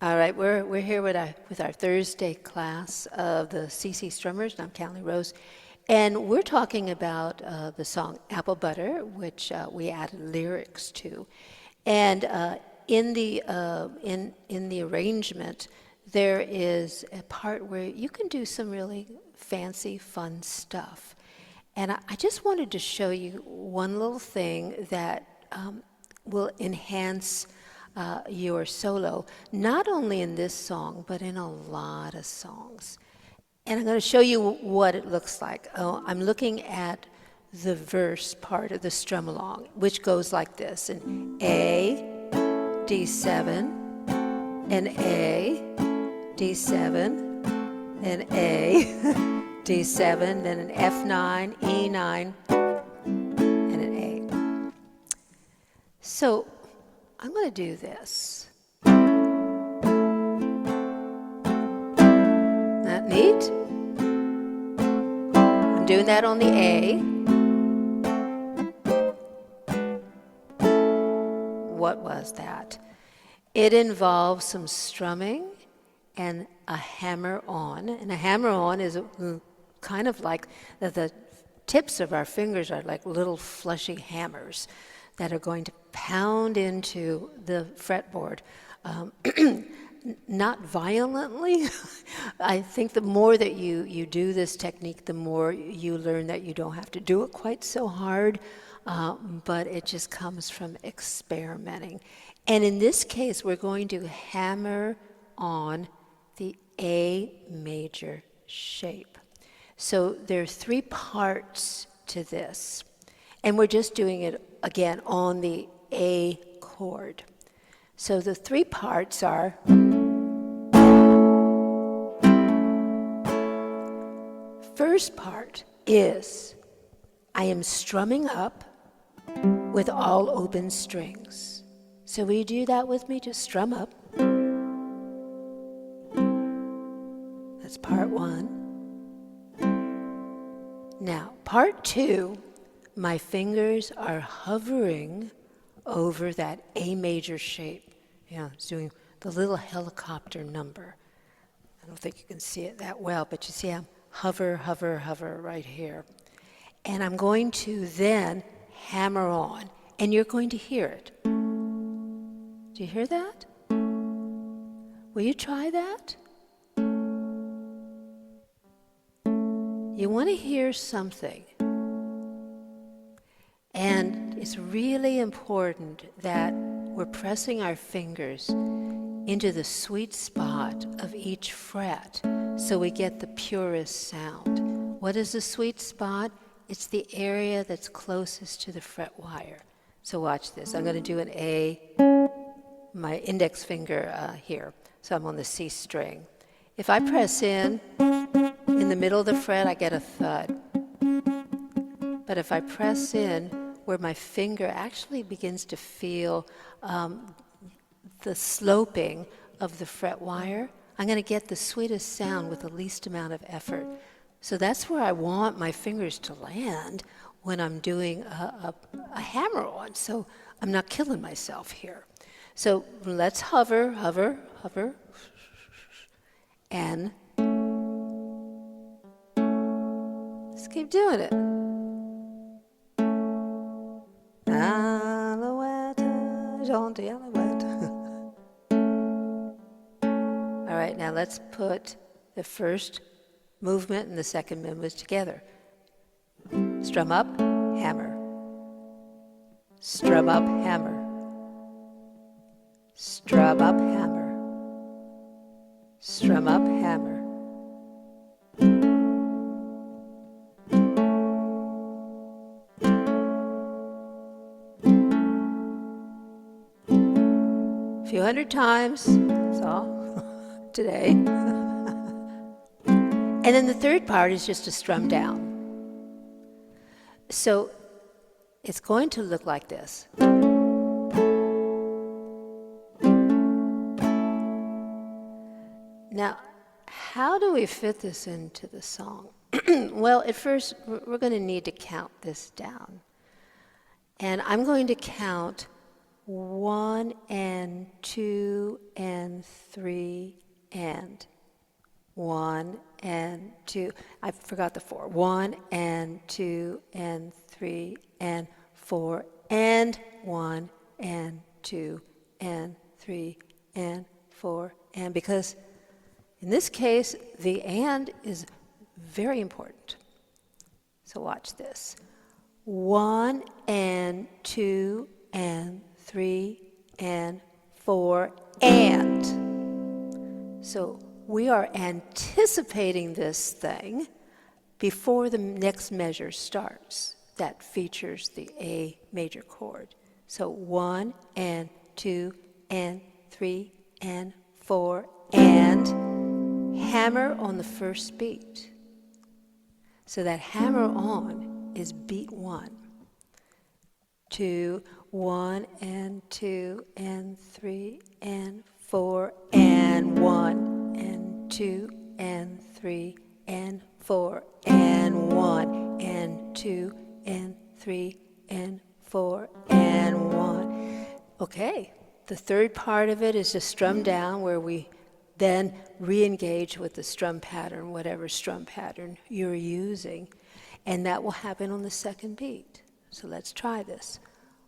All right, we're here with our Thursday class of the CC Strummers, and I'm Cali Rose, and we're talking about the song "Apple Butter," which we added lyrics to, and in the arrangement, there is a part where you can do some really fancy, fun stuff, and I just wanted to show you one little thing that will enhance your solo, not only in this song, but in a lot of songs. And I'm going to show you what it looks like. I'm looking at the verse part of the strum along, which goes like this: an A, D7, an A, D7, an A, D7, then an F9, E9, and an A. So I'm going to do this. That neat? I'm doing that on the A. What was that? It involves some strumming and a hammer on. And a hammer on is kind of like the tips of our fingers are like little fleshy hammers that are going to pound into the fretboard. Not violently. I think the more that you do this technique, the more you learn that you don't have to do it quite so hard, but it just comes from experimenting. And in this case, we're going to hammer on the A major shape. So there are 3 parts to this, and we're just doing it again on the A chord. So the 3 parts are: first part is I am strumming up with all open strings. So will you do that with me? Just strum up. That's part 1. Now, part 2, my fingers are hovering over that A major shape. Yeah, it's doing the little helicopter number. I don't think you can see it that well, but you see I'm hover, hover, hover right here. And I'm going to then hammer on, and you're going to hear it. Do you hear that? Will you try that? You want to hear something. And it's really important that we're pressing our fingers into the sweet spot of each fret so we get the purest sound. What is the sweet spot? It's the area that's closest to the fret wire. So watch this. I'm going to do an A, my index finger here. So I'm on the C string. If I press in the middle of the fret, I get a thud. But if I press in where my finger actually begins to feel the sloping of the fret wire, I'm going to get the sweetest sound with the least amount of effort. So that's where I want my fingers to land when I'm doing a hammer on, so I'm not killing myself here. So let's hover, hover, hover, and let's keep doing it. Alouette, gentil alouette. All right, now let's put the first movement and the second movement together. Strum up, hammer. Strum up, hammer. Strum up, hammer. Strum up, hammer. A few hundred times, that's all, today. And then the third part is just to strum down. So it's going to look like this. Now, how do we fit this into the song? Well, at first, we're going to need to count this down. And I'm going to count 1 and 2 and 3 and 1 and 2. I forgot the 4. 1 and 2 and 3 and 4 and 1 and 2 and 3 and 4 and, because in this case the and is very important. So watch this. 1 and 2 and 3 and 4 and. So we are anticipating this thing before the next measure starts that features the A major chord. So 1 and 2 and 3 and 4 and hammer on the first beat. So that hammer on is beat 1. 2, 1 and 2 and 3 and 4 and 1 and 2 and 3 and 4 and 1 and 2 and 3 and 4 and 1. Okay, the third part of it is just strum down, where we then re-engage with the strum pattern, whatever strum pattern you're using, and that will happen on the second beat. So let's try this.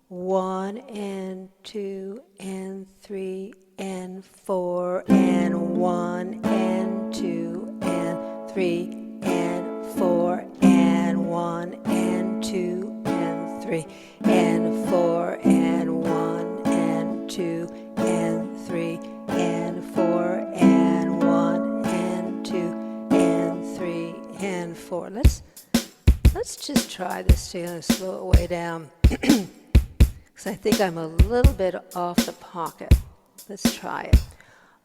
1 and 2 and 3 and 4 and 1 and 2 and 3 and 4 and 1 and 2 and 3 and 4 and 1 and 2 and 3 and 4 and 1 and 2 and 3 and 4. Let's just try this to slow it way down. Because I think I'm a little bit off the pocket. Let's try it.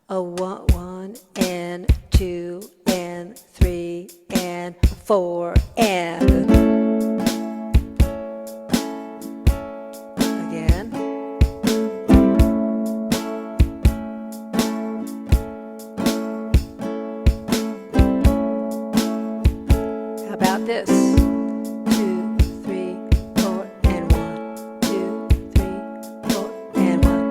A 1 and 2 and 3 and 4 and. Again. How about this? 2, 3, 4 and 1. 2, 3, 4 and 1.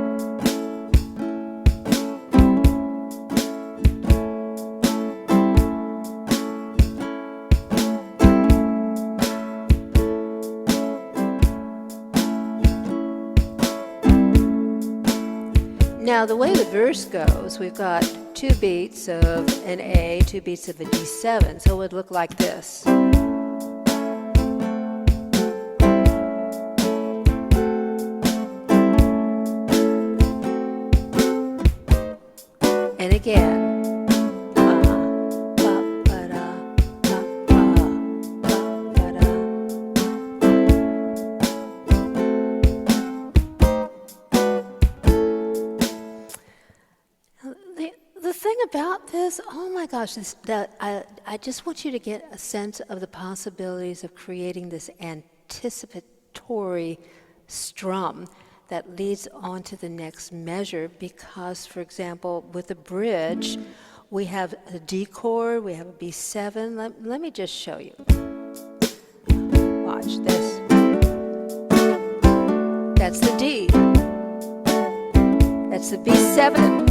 Now, the way the verse goes, we've got 2 beats of an A, 2 beats of a D7, so it would look like this. And again. The thing about this, oh my gosh, I just want you to get a sense of the possibilities of creating this anticipatory strum that leads on to the next measure, because, for example, with the bridge, we have a D chord, we have a B7. Let me just show you. Watch this. That's the D. That's the B7.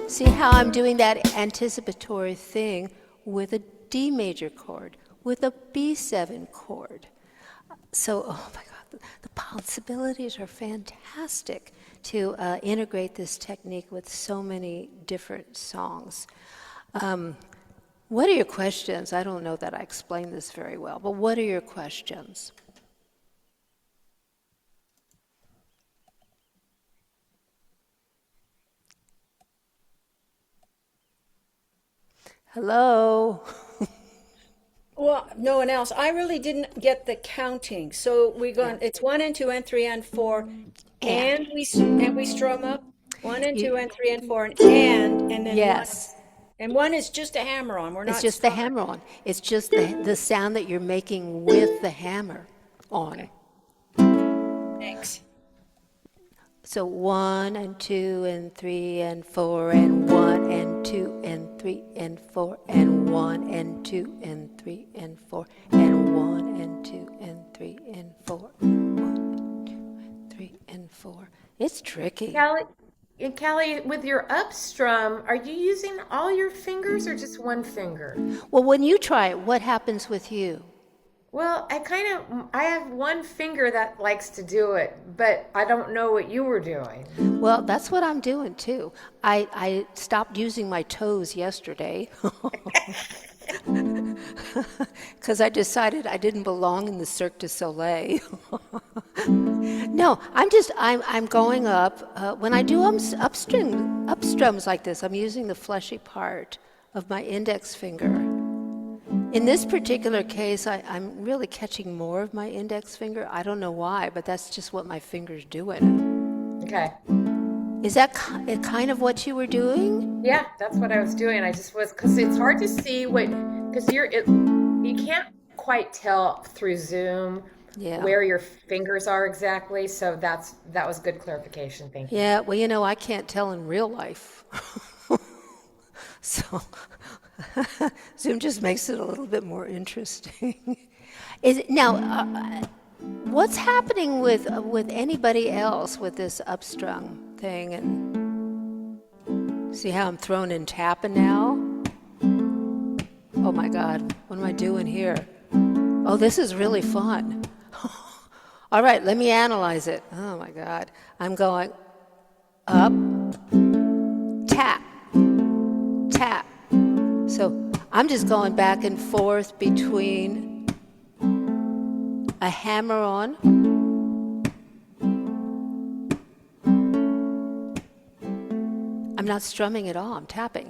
See how I'm doing that anticipatory thing with a D major chord, with a B7 chord. So, oh my God, the possibilities are fantastic to integrate this technique with so many different songs. What are your questions? I don't know that I explained this very well, but what are your questions? Hello? Well, no one else. I really didn't get the counting. So we're going. It's 1 and 2 and 3 and 4, and we strum up 1 and 2 and 3 and 4 and then Yes. 1. And 1 is just a hammer on. We're not. It's just the hammer on. It's just the sound that you're making with the hammer on. Okay. Thanks. So 1 and 2 and 3 and 4 and 1 and 2 and 3 and 4 and 1 and 2 and 3 and 4 and 1 and 2 and 3 and 4. 1 and 2 and before. It's tricky. Callie, and Callie, with your upstrum, are you using all your fingers or just one finger? Well, when you try it, what happens with you? Well, I have one finger that likes to do it, but I don't know what you were doing. Well, that's what I'm doing too. I stopped using my toes yesterday because I decided I didn't belong in the Cirque du Soleil. No, I'm going up. When I do upstrums like this, I'm using the fleshy part of my index finger. In this particular case, I'm really catching more of my index finger. I don't know why, but that's just what my finger's doing. Okay. Is that kind of what you were doing? Yeah, that's what I was doing. I just was, because it's hard to see because you can't quite tell through Zoom Yeah. where your fingers are exactly. So that was good clarification. Thank you. Yeah, well, I can't tell in real life. So Zoom just makes it a little bit more interesting. What's happening with anybody else with this upstrung thing? And see how I'm throwing in tapping now? Oh my God, what am I doing here? Oh, this is really fun. All right, let me analyze it. Oh my God, I'm going up, tap, tap. So I'm just going back and forth between a hammer on, I'm not strumming at all, I'm tapping.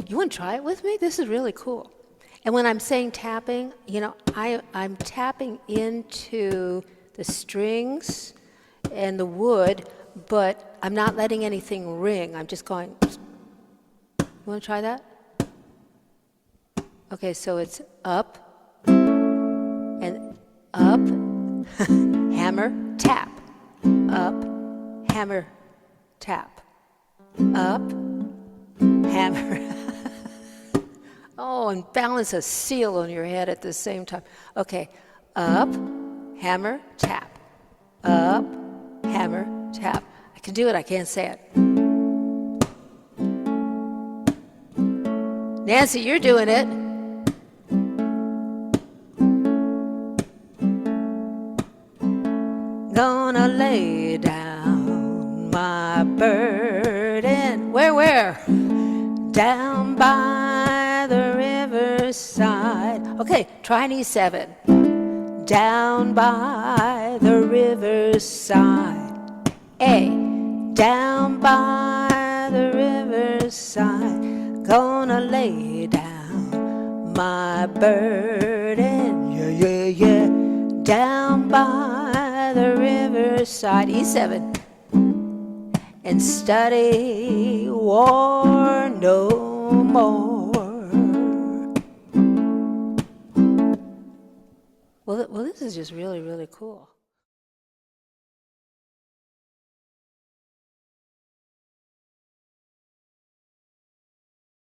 You want to try it with me? This is really cool. And when I'm saying tapping, I'm tapping into the strings and the wood, but I'm not letting anything ring. I'm just going. You want to try that? Okay, so it's up and up, hammer, tap, up, hammer, tap, up, hammer. Oh, and balance a seal on your head at the same time. Okay, up, hammer, tap, up, hammer, tap. I can do it, I can't say it. Nancy, you're doing it. Gonna lay down my burden. Where? Down by the riverside. Okay, try an E7. Down by the riverside. A. Down by the riverside. Gonna lay down my burden. Yeah. Down by the riverside. E7. And study war no more. Well, this is just really, really cool.